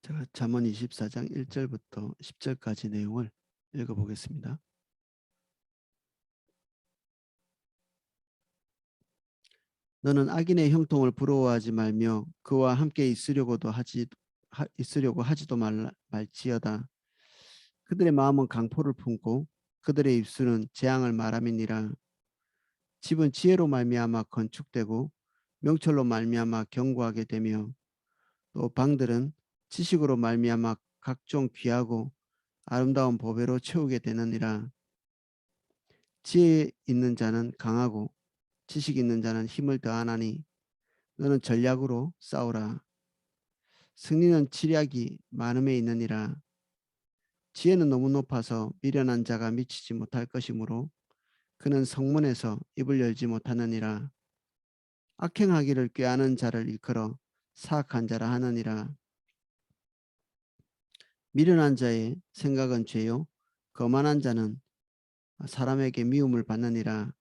제가 잠언 24장 1절부터 10절까지 내용을 읽어보겠습니다. 너는 악인의 형통을 부러워하지 말며 그와 함께 있으려고 하지도 말지어다. 그들의 마음은 강포를 품고 그들의 입술은 재앙을 말함이니라. 집은 지혜로 말미암아 건축되고 명철로 말미암아 견고하게 되며 또 방들은 지식으로 말미암아 각종 귀하고 아름다운 보배로 채우게 되느니라. 지혜 있는 자는 강하고 지식 있는 자는 힘을 더하나니 너는 전략으로 싸우라. 승리는 치략이 많음에 있느니라. 지혜는 너무 높아서 미련한 자가 미치지 못할 것이므로 그는 성문에서 입을 열지 못하느니라. 악행하기를 꾀하는 자를 일컬어 사악한 자라 하느니라. 미련한 자의 생각은 죄요 거만한 자는 사람에게 미움을 받느니라.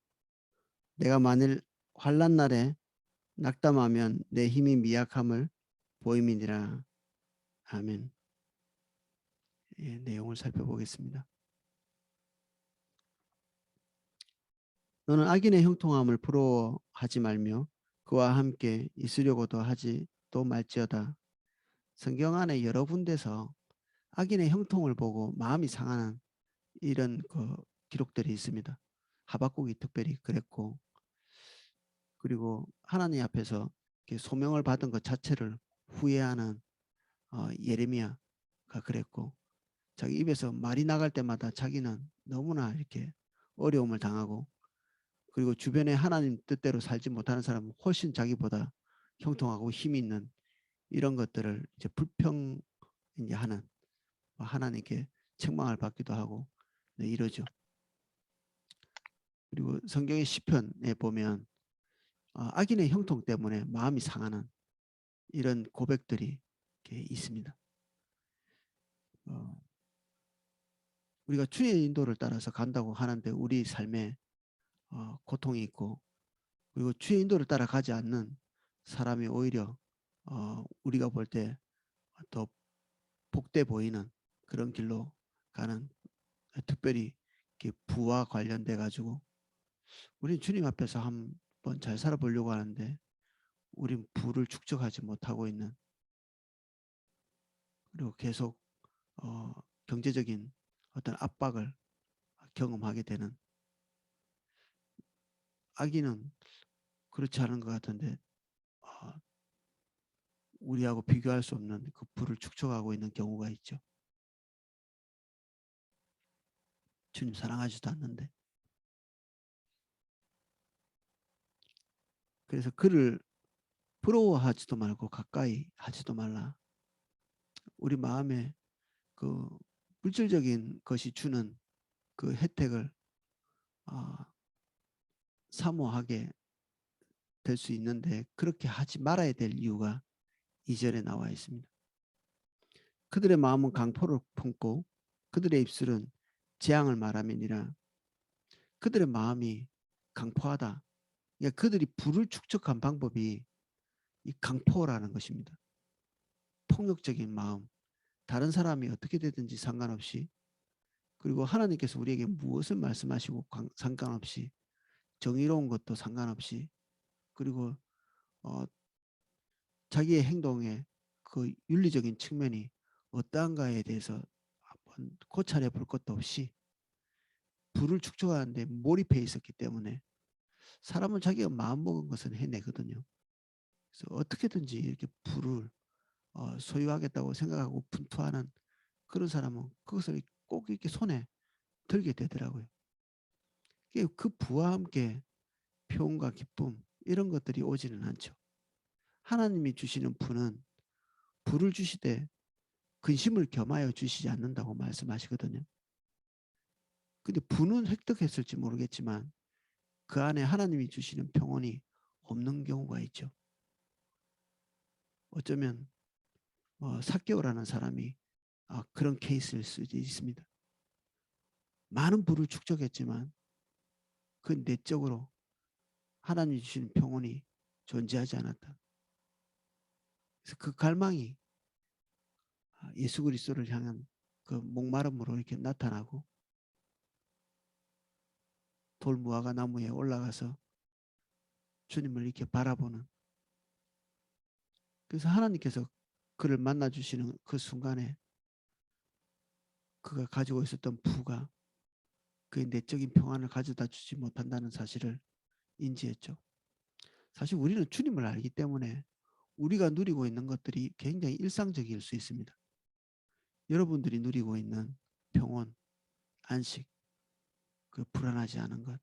내가 만일 환난 날에 낙담하면 내 힘이 미약함을 보임이니라. 아멘. 예, 내용을 살펴보겠습니다. 너는 악인의 형통함을 부러워하지 말며 그와 함께 있으려고도 하지도 말지어다. 성경 안에 여러 군데서 악인의 형통을 보고 마음이 상하는 이런 기록들이 있습니다. 하박국이 특별히 그랬고, 그리고 하나님 앞에서 소명을 받은 것 자체를 후회하는 예레미야가 그랬고, 자기 입에서 말이 나갈 때마다 자기는 너무나 이렇게 어려움을 당하고, 그리고 주변에 하나님 뜻대로 살지 못하는 사람은 훨씬 자기보다 형통하고 힘이 있는 이런 것들을 이제 불평 이제 하는, 하나님께 책망을 받기도 하고, 네, 이러죠. 그리고 성경의 시편에 보면 악인의 형통 때문에 마음이 상하는 이런 고백들이 이렇게 있습니다. 우리가 주의 인도를 따라서 간다고 하는데 우리 삶에 고통이 있고, 그리고 주의 인도를 따라가지 않는 사람이 오히려 우리가 볼 때 더 복돼 보이는 그런 길로 가는, 특별히 부와 관련돼 가지고 우리는 주님 앞에서 한번 잘 살아보려고 하는데 우린 부를 축적하지 못하고 있는, 그리고 계속 경제적인 어떤 압박을 경험하게 되는, 악인은 그렇지 않은 것 같은데 우리하고 비교할 수 없는 그 부를 축적하고 있는 경우가 있죠. 주님 사랑하지도 않는데. 그래서 그를 부러워하지도 말고 가까이 하지도 말라. 우리 마음에 그 물질적인 것이 주는 그 혜택을 사모하게 될 수 있는데 그렇게 하지 말아야 될 이유가 2절에 나와 있습니다. 그들의 마음은 강포를 품고 그들의 입술은 재앙을 말함이니라. 그들의 마음이 강포하다. 그러니까 그들이 불을 축적한 방법이 이 강포라는 것입니다. 폭력적인 마음, 다른 사람이 어떻게 되든지 상관없이, 그리고 하나님께서 우리에게 무엇을 말씀하시고 상관없이, 정의로운 것도 상관없이, 그리고 자기의 행동의 그 윤리적인 측면이 어떠한가에 대해서 한번 고찰해 볼 것도 없이 불을 축적하는데 몰입해 있었기 때문에 사람은 자기가 마음먹은 것은 해내거든요. 그래서 어떻게든지 이렇게 불을 소유하겠다고 생각하고 분투하는 그런 사람은 그것을 꼭 이렇게 손에 들게 되더라고요. 그 부와 함께 평온과 기쁨 이런 것들이 오지는 않죠. 하나님이 주시는 부는 부를 주시되 근심을 겸하여 주시지 않는다고 말씀하시거든요. 근데 부는 획득했을지 모르겠지만 그 안에 하나님이 주시는 평온이 없는 경우가 있죠. 어쩌면 사개오라는 사람이 그런 케이스일 수도 있습니다. 많은 부를 축적했지만 그 내적으로 하나님이 주시는 평온이 존재하지 않았다. 그래서 그 갈망이 예수 그리스도를 향한 그 목마름으로 이렇게 나타나고 돌무화과 나무에 올라가서 주님을 이렇게 바라보는, 그래서 하나님께서 그를 만나 주시는 그 순간에 그가 가지고 있었던 부가 그의 내적인 평안을 가져다 주지 못한다는 사실을 인지했죠. 사실 우리는 주님을 알기 때문에 우리가 누리고 있는 것들이 굉장히 일상적일 수 있습니다. 여러분들이 누리고 있는 평온, 안식, 그 불안하지 않은 것.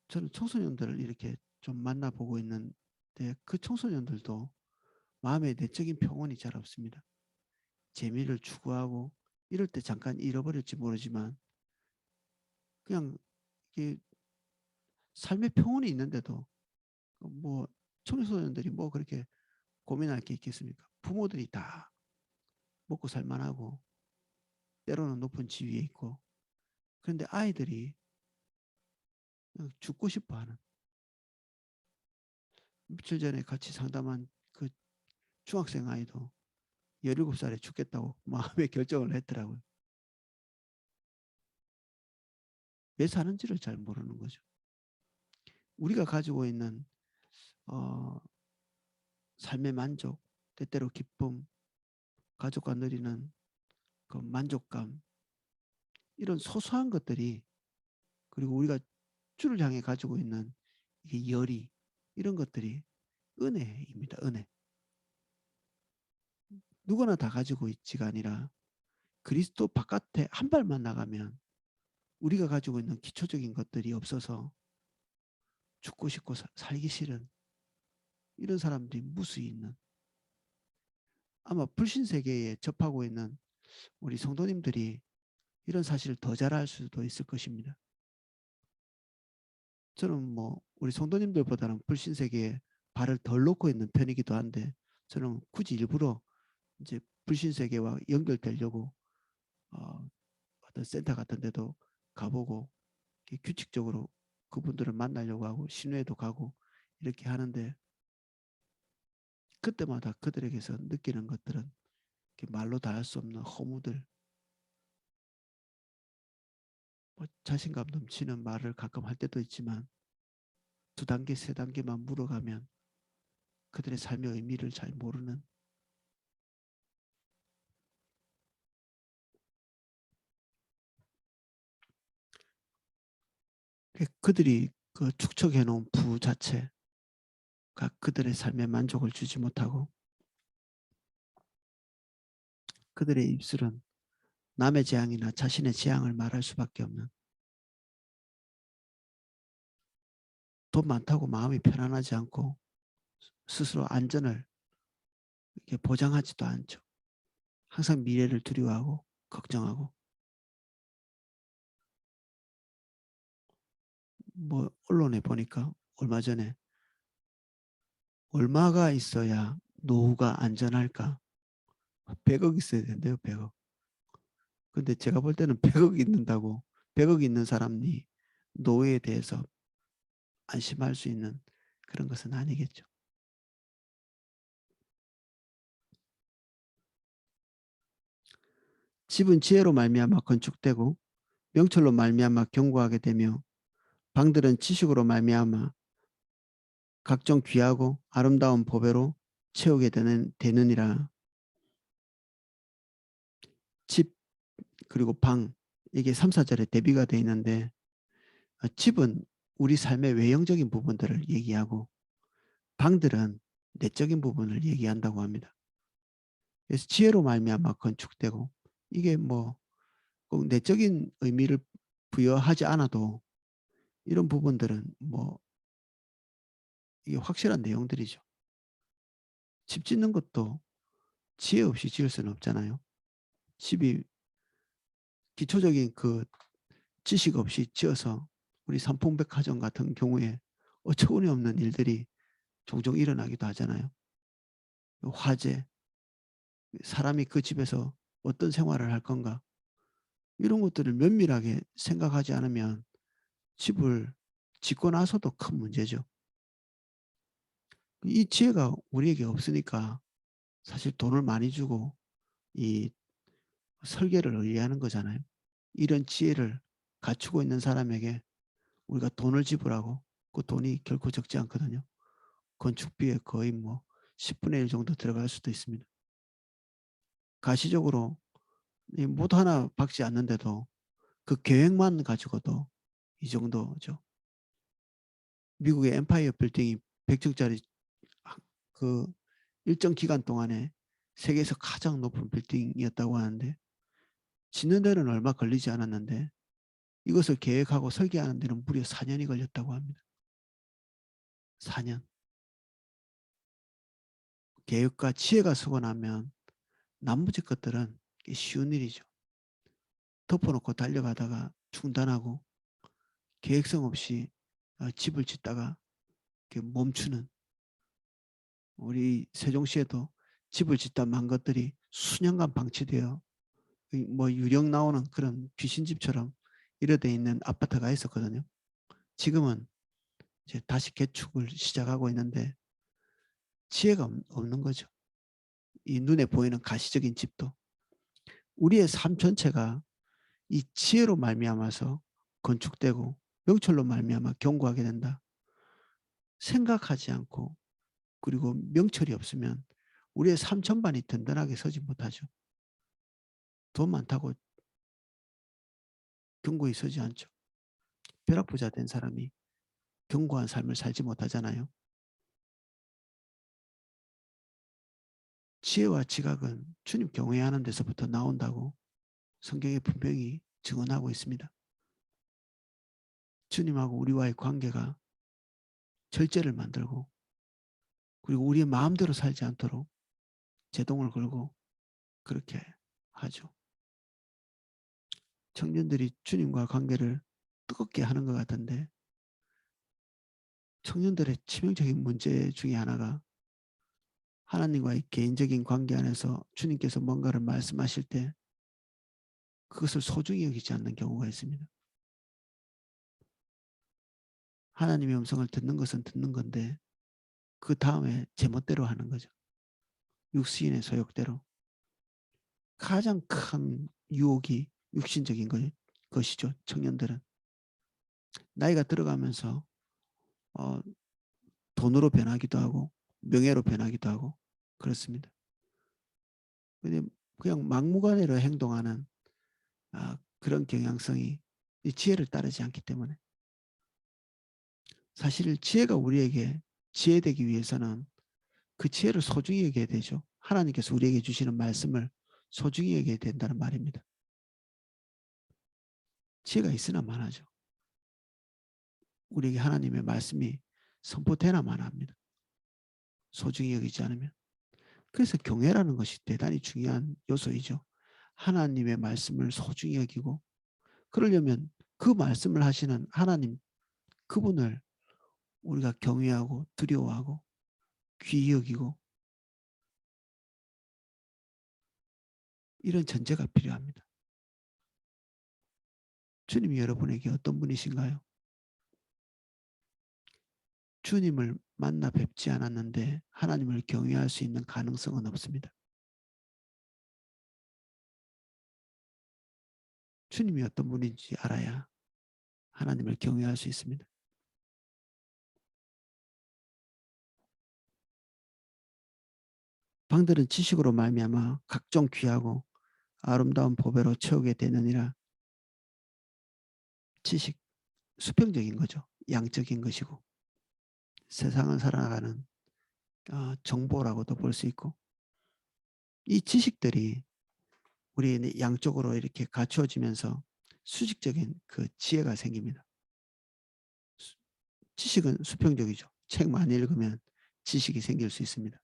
저는 청소년들을 이렇게 좀 만나보고 있는데 그 청소년들도 마음의 내적인 평온이 잘 없습니다. 재미를 추구하고 이럴 때 잠깐 잃어버릴지 모르지만 그냥 이게 삶의 평온이 있는데도 뭐 청소년들이 뭐 그렇게 고민할 게 있겠습니까? 부모들이 다 먹고 살만하고 때로는 높은 지위에 있고, 그런데 아이들이 죽고 싶어 하는, 며칠 전에 같이 상담한 그 중학생 아이도 17살에 죽겠다고 마음의 결정을 했더라고요. 왜 사는지를 잘 모르는 거죠. 우리가 가지고 있는 삶의 만족, 때때로 기쁨, 가족과 누리는 그 만족감, 이런 소소한 것들이, 그리고 우리가 주를 향해 가지고 있는 이 열이, 이런 것들이 은혜입니다. 은혜. 누구나 다 가지고 있지가 아니라 그리스도 바깥에 한 발만 나가면 우리가 가지고 있는 기초적인 것들이 없어서 죽고 싶고 살기 싫은 이런 사람들이 무수히 있는, 아마 불신 세계에 접하고 있는 우리 성도님들이 이런 사실을 더 잘 알 수도 있을 것입니다. 저는 뭐 우리 성도님들보다는 불신 세계에 발을 덜 놓고 있는 편이기도 한데, 저는 굳이 일부러 이제 불신 세계와 연결되려고 어떤 센터 같은 데도 가보고 규칙적으로 그분들을 만나려고 하고 신회도 가고 이렇게 하는데, 그때마다 그들에게서 느끼는 것들은 말로 다 할 수 없는 허무들, 뭐 자신감 넘치는 말을 가끔 할 때도 있지만 두 단계 세 단계만 물어가면 그들의 삶의 의미를 잘 모르는, 그들이 그 축적해 놓은 부 자체가 그들의 삶에 만족을 주지 못하고, 그들의 입술은 남의 재앙이나 자신의 재앙을 말할 수밖에 없는, 돈 많다고 마음이 편안하지 않고 스스로 안전을 이렇게 보장하지도 않죠. 항상 미래를 두려워하고 걱정하고, 뭐 언론에 보니까 얼마 전에 얼마가 있어야 노후가 안전할까? 100억 있어야 된대요. 100억. 근데 제가 볼 때는 100억 있는다고 100억 있는 사람이 노후에 대해서 안심할 수 있는 그런 것은 아니겠죠. 집은 지혜로 말미암아 건축되고 명철로 말미암아 견고하게 되며 방들은 지식으로 말미암아 각종 귀하고 아름다운 보배로 채우게 되느니라. 집 그리고 방, 이게 3, 4절에 대비가 되어 있는데, 집은 우리 삶의 외형적인 부분들을 얘기하고 방들은 내적인 부분을 얘기한다고 합니다. 그래서 지혜로 말미암아 건축되고, 이게 뭐 꼭 내적인 의미를 부여하지 않아도 이런 부분들은 뭐 이게 확실한 내용들이죠. 집 짓는 것도 지혜 없이 지을 수는 없잖아요. 집이 기초적인 그 지식 없이 지어서 우리 삼풍백화점 같은 경우에 어처구니 없는 일들이 종종 일어나기도 하잖아요. 화재, 사람이 그 집에서 어떤 생활을 할 건가, 이런 것들을 면밀하게 생각하지 않으면 집을 짓고 나서도 큰 문제죠. 이 지혜가 우리에게 없으니까 사실 돈을 많이 주고 이 설계를 의뢰하는 거잖아요. 이런 지혜를 갖추고 있는 사람에게 우리가 돈을 지불하고 그 돈이 결코 적지 않거든요. 건축비에 거의 뭐 10분의 1 정도 들어갈 수도 있습니다. 가시적으로 이 못 하나 박지 않는데도 그 계획만 가지고도 이 정도죠. 미국의 엠파이어 빌딩이 100층짜리 그 일정 기간 동안에 세계에서 가장 높은 빌딩이었다고 하는데 짓는 데는 얼마 걸리지 않았는데 이것을 계획하고 설계하는 데는 무려 4년이 걸렸다고 합니다. 4년. 계획과 지혜가 서고 나면 나머지 것들은 쉬운 일이죠. 덮어놓고 달려가다가 중단하고 계획성 없이 집을 짓다가 멈추는, 우리 세종시에도 집을 짓다 만 것들이 수년간 방치되어 뭐 유령 나오는 그런 귀신집처럼 이래돼 있는 아파트가 있었거든요. 지금은 이제 다시 개축을 시작하고 있는데 지혜가 없는 거죠. 이 눈에 보이는 가시적인 집도 우리의 삶 전체가 이 지혜로 말미암아서 건축되고 명철로 말미암아 견고하게 된다. 생각하지 않고 그리고 명철이 없으면 우리의 삶 전반이 든든하게 서지 못하죠. 돈 많다고 견고히 서지 않죠. 벼락부자 된 사람이 견고한 삶을 살지 못하잖아요. 지혜와 지각은 주님 경외하는 데서부터 나온다고 성경에 분명히 증언하고 있습니다. 주님하고 우리와의 관계가 절제를 만들고 그리고 우리의 마음대로 살지 않도록 제동을 걸고 그렇게 하죠. 청년들이 주님과 관계를 뜨겁게 하는 것 같은데 청년들의 치명적인 문제 중에 하나가 하나님과의 개인적인 관계 안에서 주님께서 뭔가를 말씀하실 때 그것을 소중히 여기지 않는 경우가 있습니다. 하나님의 음성을 듣는 것은 듣는 건데 그 다음에 제멋대로 하는 거죠. 육신의 소욕대로. 가장 큰 유혹이 육신적인 것이죠. 청년들은. 나이가 들어가면서 어, 돈으로 변하기도 하고 명예로 변하기도 하고 그렇습니다. 근데 그냥 막무가내로 행동하는 그런 경향성이 이 지혜를 따르지 않기 때문에 사실 지혜가 우리에게 지혜되기 위해서는 그 지혜를 소중히 여겨야 되죠. 하나님께서 우리에게 주시는 말씀을 소중히 여겨야 된다는 말입니다. 지혜가 있으나 마나죠. 우리에게 하나님의 말씀이 선포되나 마나합니다. 소중히 여기지 않으면. 그래서 경외라는 것이 대단히 중요한 요소이죠. 하나님의 말씀을 소중히 여기고 그러려면 그 말씀을 하시는 하나님 그분을 우리가 경외하고 두려워하고 귀히 여기고 이런 전제가 필요합니다. 주님이 여러분에게 어떤 분이신가요? 주님을 만나 뵙지 않았는데 하나님을 경외할 수 있는 가능성은 없습니다. 주님이 어떤 분인지 알아야 하나님을 경외할 수 있습니다. 방들은 지식으로 말미암아 각종 귀하고 아름다운 보배로 채우게 되느니라. 지식, 수평적인 거죠. 양적인 것이고 세상을 살아가는 정보라고도 볼 수 있고 이 지식들이 우리 양쪽으로 이렇게 갖추어지면서 수직적인 그 지혜가 생깁니다. 지식은 수평적이죠. 책 많이 읽으면 지식이 생길 수 있습니다.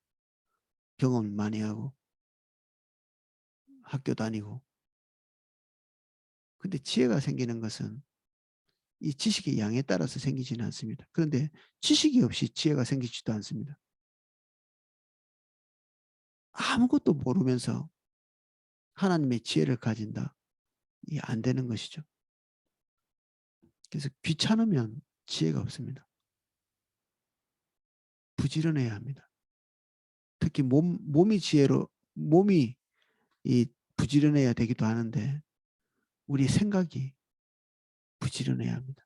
경험 많이 하고 학교 다니고. 근데 지혜가 생기는 것은 이 지식의 양에 따라서 생기지는 않습니다. 그런데 지식이 없이 지혜가 생기지도 않습니다. 아무것도 모르면서 하나님의 지혜를 가진다. 이게 안 되는 것이죠. 그래서 귀찮으면 지혜가 없습니다. 부지런해야 합니다. 특히 몸이 지혜로 몸이 이 부지런해야 되기도 하는데 우리 생각이 부지런해야 합니다.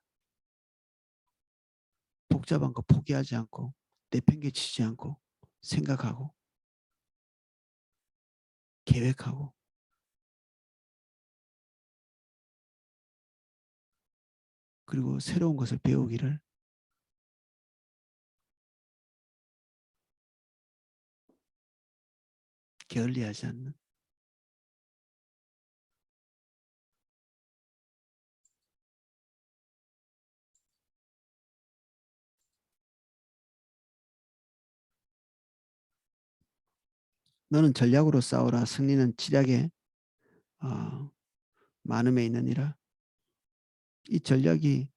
복잡한 거 포기하지 않고 내팽개치지 않고 생각하고 계획하고 그리고 새로운 것을 배우기를 게을리하지 않는 너는 전략으로 싸우라 승리는 지략에 많음에 있느니라. 이 전략이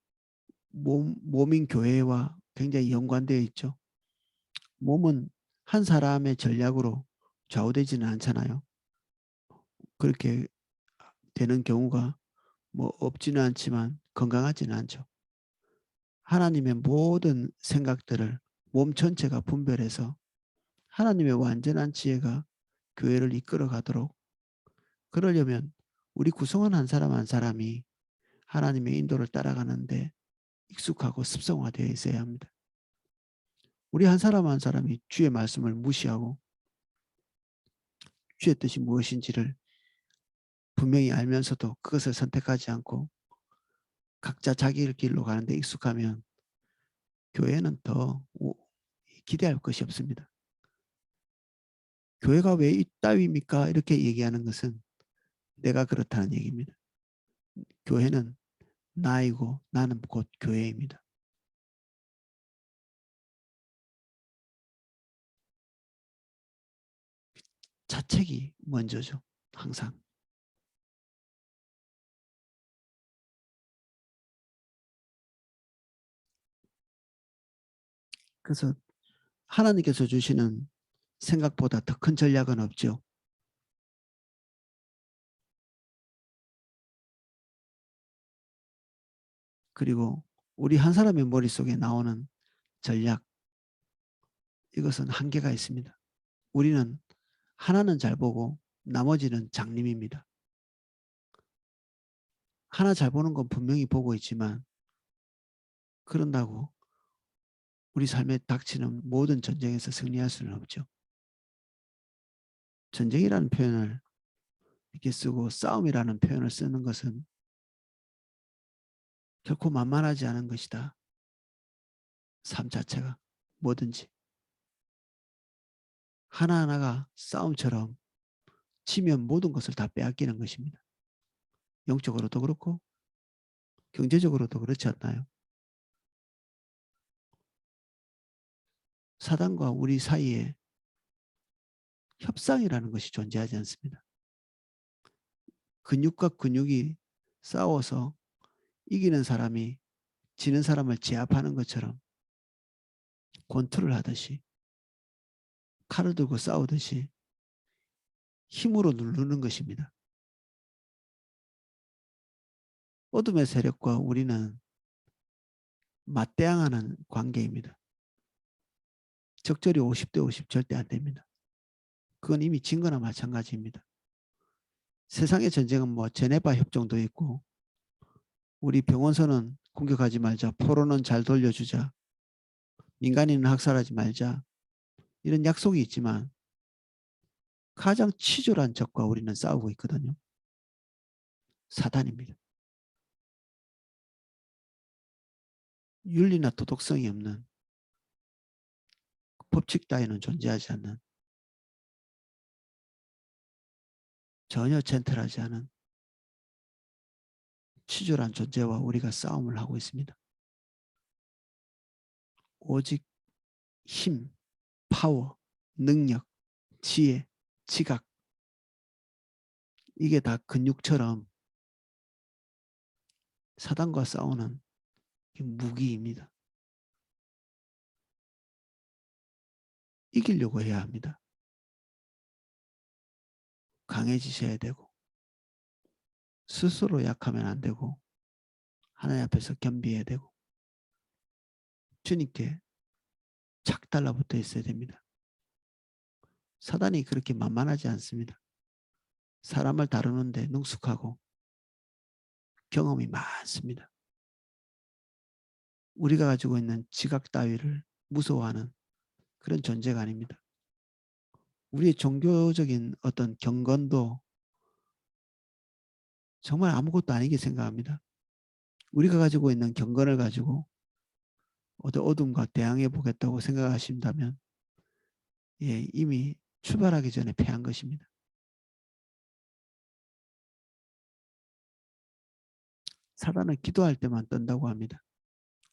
몸인 교회와 굉장히 연관되어 있죠. 몸은 한 사람의 전략으로 좌우되지는 않잖아요. 그렇게 되는 경우가 뭐 없지는 않지만 건강하지는 않죠. 하나님의 모든 생각들을 몸 전체가 분별해서 하나님의 완전한 지혜가 교회를 이끌어 가도록 그러려면 우리 구성원 한 사람 한 사람이 하나님의 인도를 따라가는데 익숙하고 습성화되어 있어야 합니다. 우리 한 사람 한 사람이 주의 말씀을 무시하고 주의 뜻이 무엇인지를 분명히 알면서도 그것을 선택하지 않고 각자 자기 길로 가는데 익숙하면 교회는 더 기대할 것이 없습니다. 교회가 왜 이따위입니까? 이렇게 얘기하는 것은 내가 그렇다는 얘기입니다. 교회는 나이고 나는 곧 교회입니다. 자책이 먼저죠. 항상. 그래서 하나님께서 주시는 생각보다 더 큰 전략은 없죠. 그리고 우리 한 사람의 머릿속에 나오는 전략 이것은 한계가 있습니다. 우리는 하나는 잘 보고 나머지는 장님입니다. 하나 잘 보는 건 분명히 보고 있지만 그런다고 우리 삶에 닥치는 모든 전쟁에서 승리할 수는 없죠. 전쟁이라는 표현을 이렇게 쓰고 싸움이라는 표현을 쓰는 것은 결코 만만하지 않은 것이다. 삶 자체가 뭐든지 하나하나가 싸움처럼 치면 모든 것을 다 빼앗기는 것입니다. 영적으로도 그렇고 경제적으로도 그렇지 않나요? 사단과 우리 사이에 협상이라는 것이 존재하지 않습니다. 근육과 근육이 싸워서 이기는 사람이 지는 사람을 제압하는 것처럼 권투를 하듯이 칼을 들고 싸우듯이 힘으로 누르는 것입니다. 어둠의 세력과 우리는 맞대항하는 관계입니다. 적절히 50대 50 절대 안 됩니다. 그건 이미 진 거나 마찬가지입니다. 세상의 전쟁은 뭐 제네바 협정도 있고 우리 병원서는 공격하지 말자. 포로는 잘 돌려주자. 민간인은 학살하지 말자. 이런 약속이 있지만 가장 치졸한 적과 우리는 싸우고 있거든요. 사단입니다. 윤리나 도덕성이 없는 법칙 따위는 존재하지 않는 전혀 젠틀하지 않은 치졸한 존재와 우리가 싸움을 하고 있습니다. 오직 힘, 파워, 능력, 지혜, 지각 이게 다 근육처럼 사단과 싸우는 무기입니다. 이기려고 해야 합니다. 강해지셔야 되고 스스로 약하면 안 되고 하나님 앞에서 겸비해야 되고 주님께 착 달라붙어 있어야 됩니다. 사단이 그렇게 만만하지 않습니다. 사람을 다루는데 능숙하고 경험이 많습니다. 우리가 가지고 있는 지각 따위를 무서워하는 그런 존재가 아닙니다. 우리의 종교적인 어떤 경건도 정말 아무것도 아니게 생각합니다. 우리가 가지고 있는 경건을 가지고 어둠과 대항해 보겠다고 생각하신다면 예, 이미 출발하기 전에 패한 것입니다. 사단은 기도할 때만 뜬다고 합니다.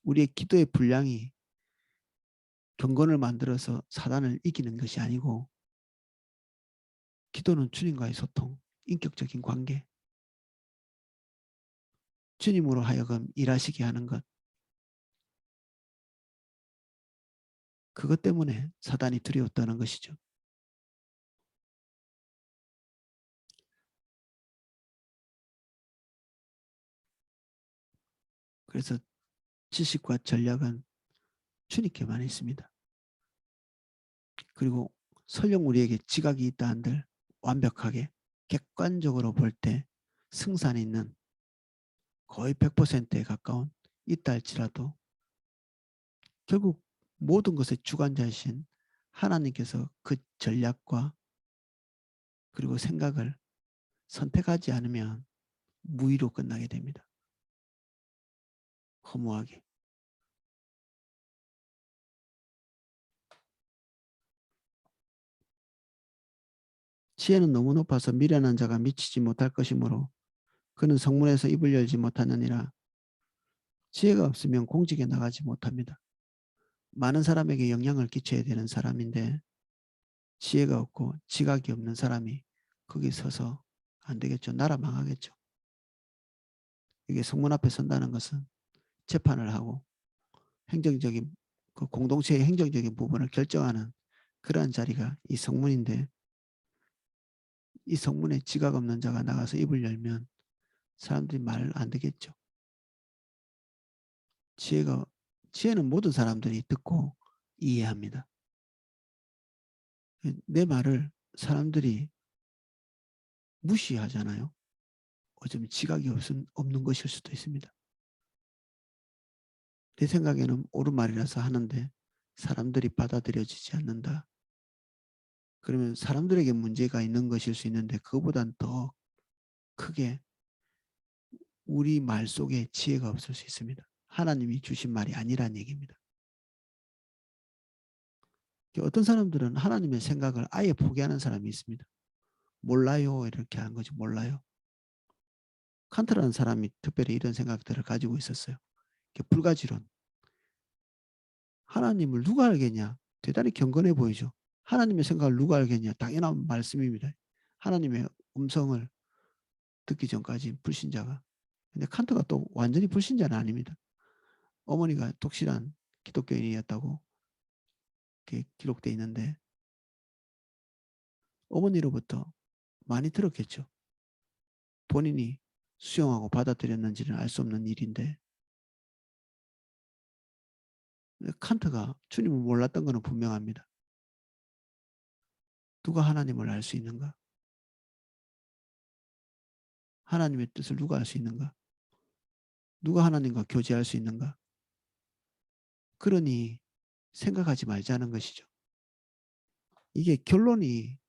우리의 기도의 분량이 경건을 만들어서 사단을 이기는 것이 아니고 기도는 주님과의 소통, 인격적인 관계, 주님으로 하여금 일하시게 하는 것. 그것 때문에 사단이 두려웠다는 것이죠. 그래서 지식과 전략은 주님께만 있습니다. 그리고 설령 우리에게 지각이 있다 한들 완벽하게 객관적으로 볼 때 승산이 있는 거의 100%에 가까운 있다 할지라도 결국 모든 것의 주관자이신 하나님께서 그 전략과 그리고 생각을 선택하지 않으면 무의로 끝나게 됩니다. 허무하게. 지혜는 너무 높아서 미련한 자가 미치지 못할 것이므로 그는 성문에서 입을 열지 못하느니라. 지혜가 없으면 공직에 나가지 못합니다. 많은 사람에게 영향을 끼쳐야 되는 사람인데 지혜가 없고 지각이 없는 사람이 거기 서서 안 되겠죠. 나라 망하겠죠. 이게 성문 앞에 선다는 것은 재판을 하고 행정적인 그 공동체의 행정적인 부분을 결정하는 그러한 자리가 이 성문인데 이 성문에 지각 없는 자가 나가서 입을 열면 사람들이 말 안 듣겠죠. 지혜는 모든 사람들이 듣고 이해합니다. 내 말을 사람들이 무시하잖아요. 어쩌면 지각이 없는 것일 수도 있습니다. 내 생각에는 옳은 말이라서 하는데 사람들이 받아들여지지 않는다. 그러면 사람들에게 문제가 있는 것일 수 있는데 그거보단 더 크게 우리 말 속에 지혜가 없을 수 있습니다. 하나님이 주신 말이 아니란 얘기입니다. 어떤 사람들은 하나님의 생각을 아예 포기하는 사람이 있습니다. 몰라요 이렇게 하는 거지 몰라요. 칸트라는 사람이 특별히 이런 생각들을 가지고 있었어요. 불가지론. 하나님을 누가 알겠냐? 대단히 경건해 보이죠. 하나님의 생각을 누가 알겠냐? 당연한 말씀입니다. 하나님의 음성을 듣기 전까지 불신자가. 근데 칸트가 또 완전히 불신자는 아닙니다. 어머니가 독실한 기독교인이었다고 기록되어 있는데 어머니로부터 많이 들었겠죠. 본인이 수용하고 받아들였는지는 알 수 없는 일인데 칸트가 주님을 몰랐던 것은 분명합니다. 누가 하나님을 알 수 있는가? 하나님의 뜻을 누가 알 수 있는가? 누가 하나님과 교제할 수 있는가? 그러니 생각하지 말자는 것이죠. 이게 결론이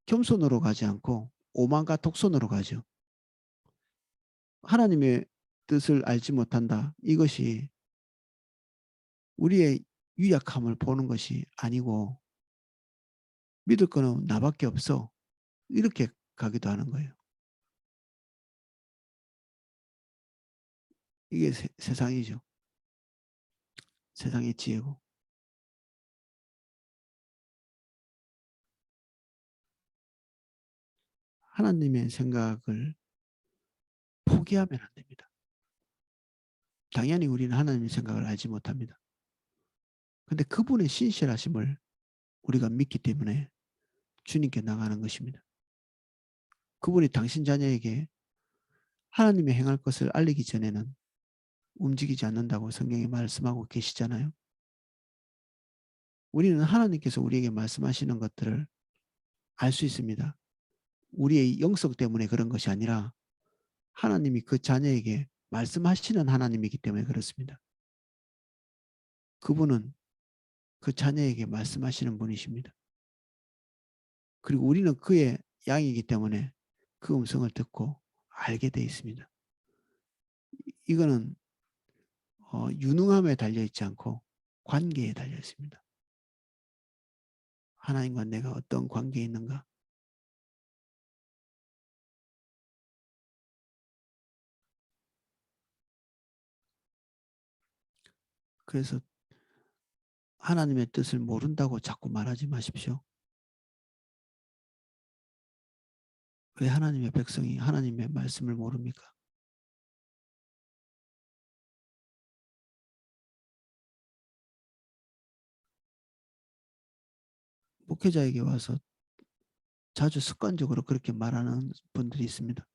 겸손으로 가지 않고 오만과 독선으로 가죠. 하나님의 뜻을 알지 못한다. 이것이 우리의 유약함을 보는 것이 아니고 믿을 거는 나밖에 없어. 이렇게 가기도 하는 거예요. 이게 세상이죠. 세상의 지혜고. 하나님의 생각을 포기하면 안 됩니다. 당연히 우리는 하나님의 생각을 알지 못합니다. 근데 그분의 신실하심을 우리가 믿기 때문에 주님께 나가는 것입니다. 그분이 당신 자녀에게 하나님의 행할 것을 알리기 전에는 움직이지 않는다고 성경에 말씀하고 계시잖아요. 우리는 하나님께서 우리에게 말씀하시는 것들을 알 수 있습니다. 우리의 영성 때문에 그런 것이 아니라 하나님이 그 자녀에게 말씀하시는 하나님이기 때문에 그렇습니다. 그분은 그 자녀에게 말씀하시는 분이십니다. 그리고 우리는 그의 양이기 때문에 그 음성을 듣고 알게 되어 있습니다. 이거는 유능함에 달려 있지 않고 관계에 달려 있습니다. 하나님과 내가 어떤 관계에 있는가? 그래서 하나님의 뜻을 모른다고 자꾸 말하지 마십시오. 왜 하나님의 백성이 하나님의 말씀을 모릅니까? 목회자에게 와서 자주 습관적으로 그렇게 말하는 분들이 있습니다.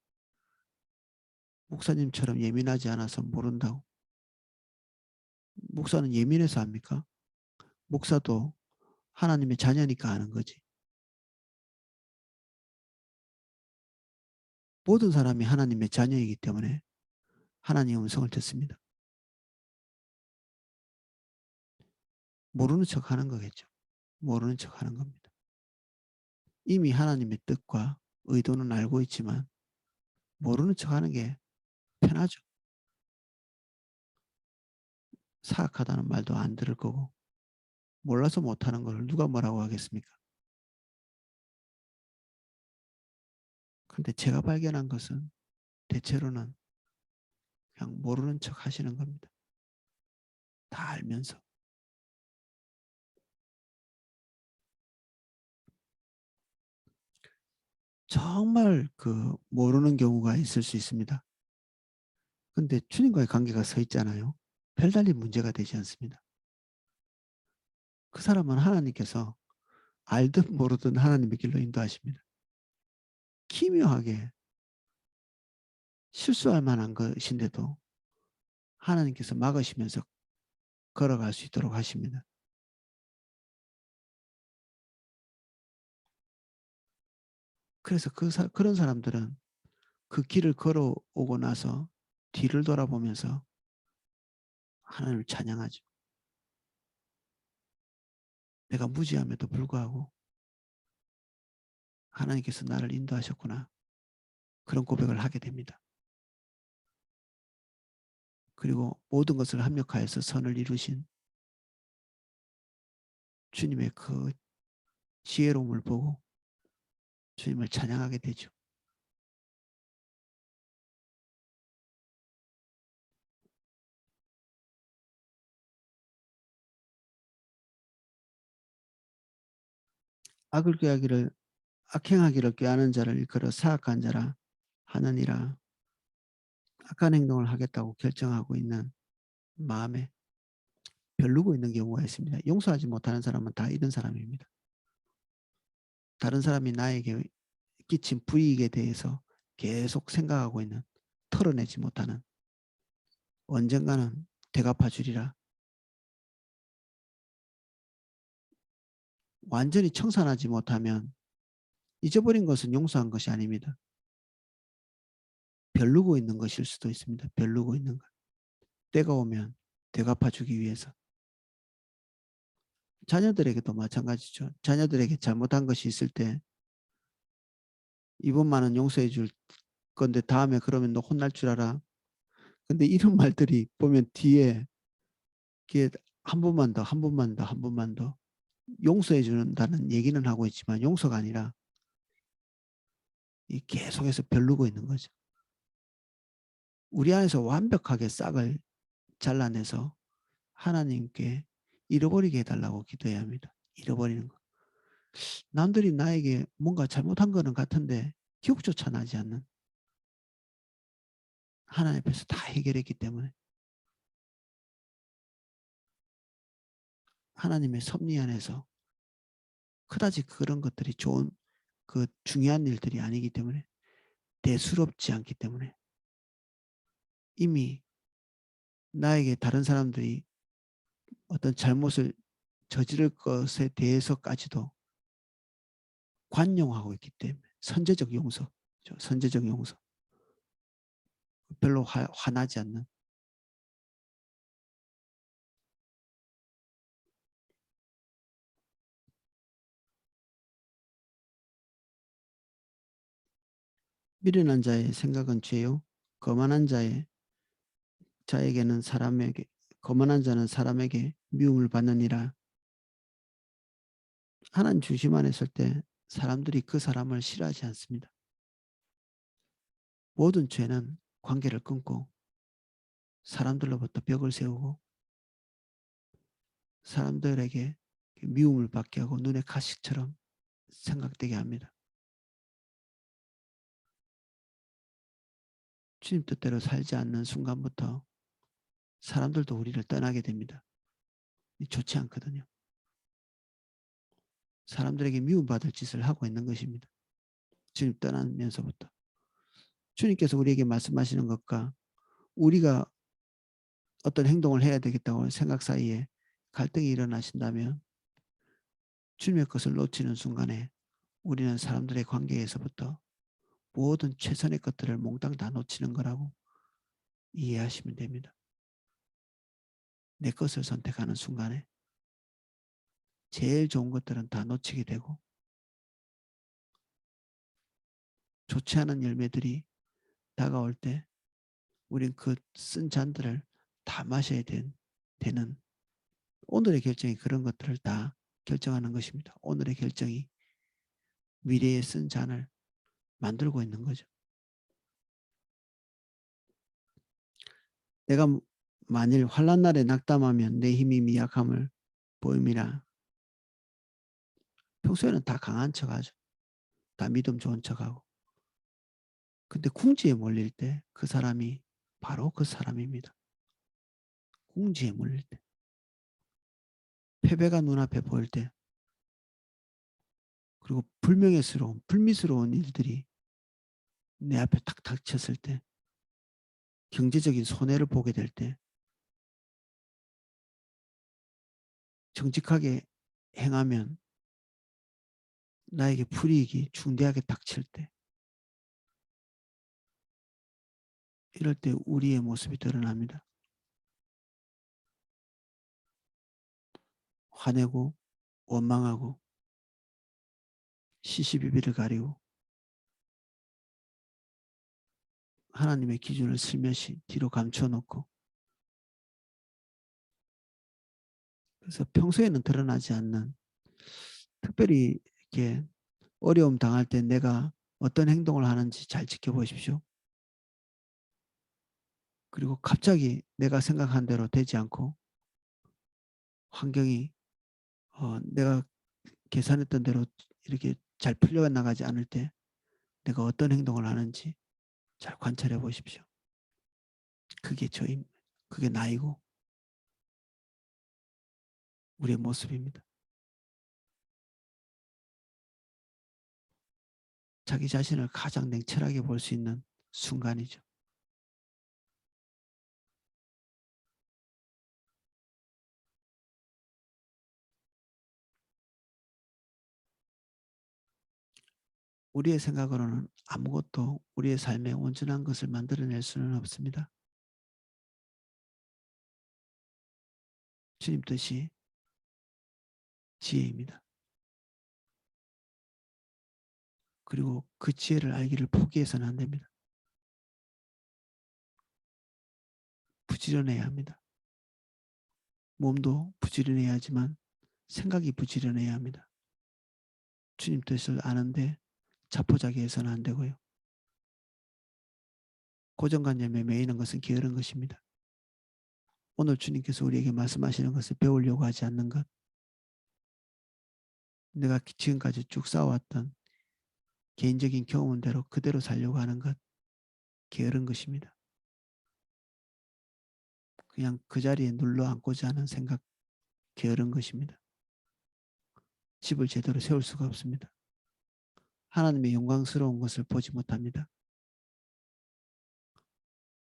목사님처럼 예민하지 않아서 모른다고. 목사는 예민해서 합니까? 목사도 하나님의 자녀니까 아는 거지. 모든 사람이 하나님의 자녀이기 때문에 하나님의 음성을 듣습니다. 모르는 척 하는 거겠죠. 모르는 척 하는 겁니다. 이미 하나님의 뜻과 의도는 알고 있지만 모르는 척 하는 게 편하죠. 사악하다는 말도 안 들을 거고 몰라서 못하는 걸 누가 뭐라고 하겠습니까? 그런데 제가 발견한 것은 대체로는 그냥 모르는 척 하시는 겁니다. 다 알면서. 정말 그 모르는 경우가 있을 수 있습니다. 근데 주님과의 관계가 서 있잖아요. 별달리 문제가 되지 않습니다. 그 사람은 하나님께서 알든 모르든 하나님의 길로 인도하십니다. 기묘하게 실수할 만한 것인데도 하나님께서 막으시면서 걸어갈 수 있도록 하십니다. 그래서 그런 사람들은 그 길을 걸어오고 나서 뒤를 돌아보면서 하나님을 찬양하죠. 내가 무지함에도 불구하고 하나님께서 나를 인도하셨구나. 그런 고백을 하게 됩니다. 그리고 모든 것을 합력하여서 선을 이루신 주님의 그 지혜로움을 보고 주님을 찬양하게 되죠. 악을 꾀하기를 악행하기를 꾀하는 자를 일컬어 사악한 자라 하느니라. 악한 행동을 하겠다고 결정하고 있는 마음에 벼르고 있는 경우가 있습니다. 용서하지 못하는 사람은 다 이런 사람입니다. 다른 사람이 나에게 끼친 불이익에 대해서 계속 생각하고 있는, 털어내지 못하는, 언젠가는 되갚아 주리라. 완전히 청산하지 못하면 잊어버린 것은 용서한 것이 아닙니다. 벼르고 있는 것일 수도 있습니다. 벼르고 있는 것. 때가 오면 되갚아 주기 위해서. 자녀들에게도 마찬가지죠. 자녀들에게 잘못한 것이 있을 때 이번만은 용서해 줄 건데 다음에 그러면 너 혼날 줄 알아. 근데 이런 말들이 보면 뒤에 한 번만 더, 한 번만 더, 한 번만 더 용서해 준다는 얘기는 하고 있지만 용서가 아니라 계속해서 벼르고 있는 거죠. 우리 안에서 완벽하게 싹을 잘라내서 하나님께 잃어버리게 해달라고 기도해야 합니다. 잃어버리는 거. 남들이 나에게 뭔가 잘못한 거는 같은데 기억조차 나지 않는, 하나님 앞에서 다 해결했기 때문에 하나님의 섭리 안에서 그다지 그런 것들이 좋은 중요한 일들이 아니기 때문에, 대수롭지 않기 때문에 이미 나에게 다른 사람들이 어떤 잘못을 저지를 것에 대해서까지도 관용하고 있기 때문에 선제적 용서, 선제적 용서. 별로 화나지 않는. 미련한 자의 생각은 죄요. 거만한 자에게는 사람에게 거만한 자는 사람에게 미움을 받느니라. 하나님 중심 안에 있을 때 사람들이 그 사람을 싫어하지 않습니다. 모든 죄는 관계를 끊고 사람들로부터 벽을 세우고 사람들에게 미움을 받게 하고 눈에 가시처럼 생각되게 합니다. 주님 뜻대로 살지 않는 순간부터 사람들도 우리를 떠나게 됩니다. 좋지 않거든요. 사람들에게 미움받을 짓을 하고 있는 것입니다. 주님 떠나면서부터. 주님께서 우리에게 말씀하시는 것과 우리가 어떤 행동을 해야 되겠다고 생각 사이에 갈등이 일어나신다면 주님의 것을 놓치는 순간에 우리는 사람들의 관계에서부터 모든 최선의 것들을 몽땅 다 놓치는 거라고 이해하시면 됩니다. 내 것을 선택하는 순간에 제일 좋은 것들은 다 놓치게 되고 좋지 않은 열매들이 다가올 때 우린 그 쓴 잔들을 다 마셔야 되는 오늘의 결정이 그런 것들을 다 결정하는 것입니다. 오늘의 결정이 미래에 쓴 잔을 만들고 있는 거죠. 내가 만일 환난 날에 낙담하면 내 힘이 미약함을 보임이라. 평소에는 다 강한 척하죠. 다 믿음 좋은 척하고. 근데 궁지에 몰릴 때 그 사람이 바로 그 사람입니다. 궁지에 몰릴 때. 패배가 눈앞에 보일 때 그리고 불미스러운 일들이 내 앞에 탁 닥쳤을 때 경제적인 손해를 보게 될 때 정직하게 행하면 나에게 불이익이 중대하게 닥칠 때 이럴 때 우리의 모습이 드러납니다. 화내고 원망하고 시시비비를 가리고 하나님의 기준을 슬며시 뒤로 감춰놓고 그래서 평소에는 드러나지 않는 특별히 이렇게 어려움 당할 때 내가 어떤 행동을 하는지 잘 지켜보십시오. 그리고 갑자기 내가 생각한 대로 되지 않고 환경이 내가 계산했던 대로 이렇게 잘 풀려나가지 않을 때 내가 어떤 행동을 하는지 잘 관찰해 보십시오. 그게 그게 나이고 우리의 모습입니다. 자기 자신을 가장 냉철하게 볼 수 있는 순간이죠. 우리의 생각으로는 아무것도 우리의 삶에 온전한 것을 만들어낼 수는 없습니다. 주님 뜻이 지혜입니다. 그리고 그 지혜를 알기를 포기해서는 안 됩니다. 부지런해야 합니다. 몸도 부지런해야 하지만 생각이 부지런해야 합니다. 주님 뜻을 아는데 자포자기해서는 안 되고요. 고정관념에 매이는 것은 게으른 것입니다. 오늘 주님께서 우리에게 말씀하시는 것을 배우려고 하지 않는 것, 내가 지금까지 쭉 쌓아왔던 개인적인 경험대로 그대로 살려고 하는 것, 게으른 것입니다. 그냥 그 자리에 눌러 앉고자 하는 생각, 게으른 것입니다. 집을 제대로 세울 수가 없습니다. 하나님의 영광스러운 것을 보지 못합니다.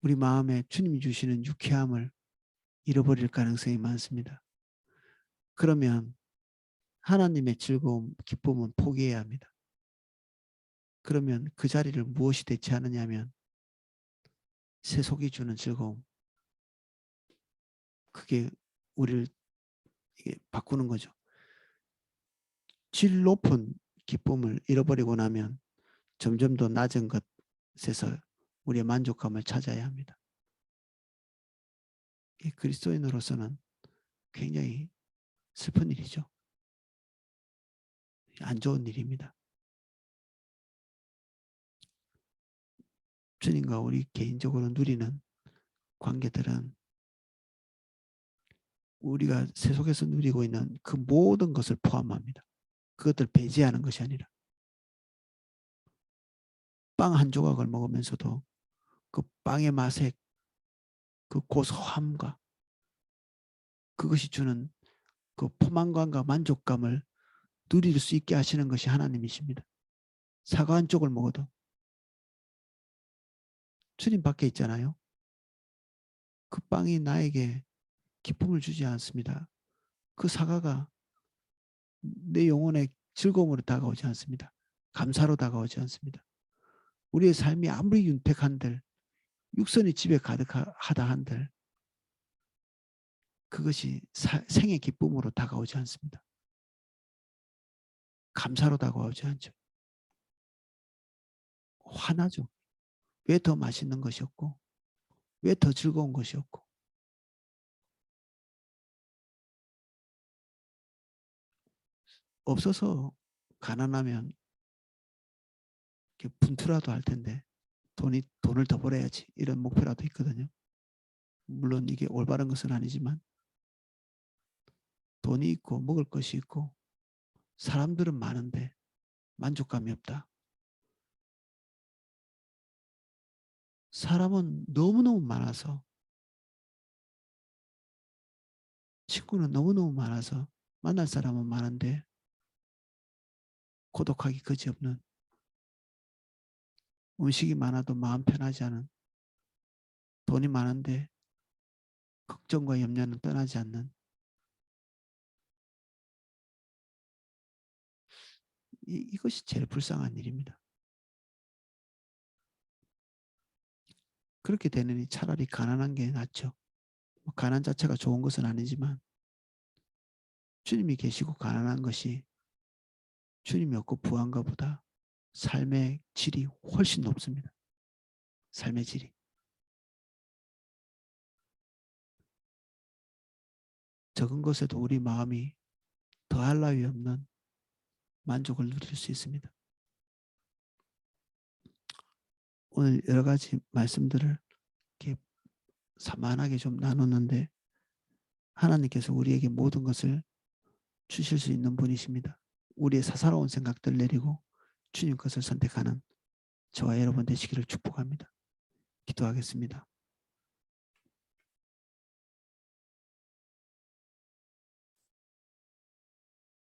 우리 마음에 주님이 주시는 유쾌함을 잃어버릴 가능성이 많습니다. 그러면 하나님의 즐거움, 기쁨은 포기해야 합니다. 그러면 그 자리를 무엇이 대체하느냐 하면 세속이 주는 즐거움. 그게 우리를 이게 바꾸는 거죠. 질 높은 기쁨을 잃어버리고 나면 점점 더 낮은 것에서 우리의 만족감을 찾아야 합니다. 그리스도인으로서는 굉장히 슬픈 일이죠. 안 좋은 일입니다. 주님과 우리 개인적으로 누리는 관계들은 우리가 세속에서 누리고 있는 그 모든 것을 포함합니다. 그것들 배제하는 것이 아니라 빵 한 조각을 먹으면서도 그 빵의 맛의 그 고소함과 그것이 주는 그 포만감과 만족감을 누릴 수 있게 하시는 것이 하나님이십니다. 사과 한 쪽을 먹어도 주님 밖에 있잖아요. 그 빵이 나에게 기쁨을 주지 않습니다. 그 사과가 내 영혼의 즐거움으로 다가오지 않습니다. 감사로 다가오지 않습니다. 우리의 삶이 아무리 윤택한들 육선이 집에 가득하다 한들 그것이 생의 기쁨으로 다가오지 않습니다. 감사로 다가오지 않죠. 화나죠. 왜 더 맛있는 것이 없고 왜 더 즐거운 것이 없고 없어서 가난하면 분투라도 할 텐데 돈을 더 벌어야지 이런 목표라도 있거든요. 물론 이게 올바른 것은 아니지만 돈이 있고 먹을 것이 있고 사람들은 많은데 만족감이 없다. 사람은 너무너무 많아서 친구는 너무너무 많아서 만날 사람은 많은데 고독하기 그지없는 음식이 많아도 마음 편하지 않은 돈이 많은데 걱정과 염려는 떠나지 않는 이것이 제일 불쌍한 일입니다. 그렇게 되느니 차라리 가난한 게 낫죠. 가난 자체가 좋은 것은 아니지만 주님이 계시고 가난한 것이 주님이 없고 부한 것보다 삶의 질이 훨씬 높습니다. 삶의 질이. 적은 것에도 우리 마음이 더할 나위 없는 만족을 누릴 수 있습니다. 오늘 여러 가지 말씀들을 이렇게 산만하게 좀 나눴는데 하나님께서 우리에게 모든 것을 주실 수 있는 분이십니다. 우리의 사사로운 생각들 내리고 주님 것을 선택하는 저와 여러분 되시기를 축복합니다. 기도하겠습니다.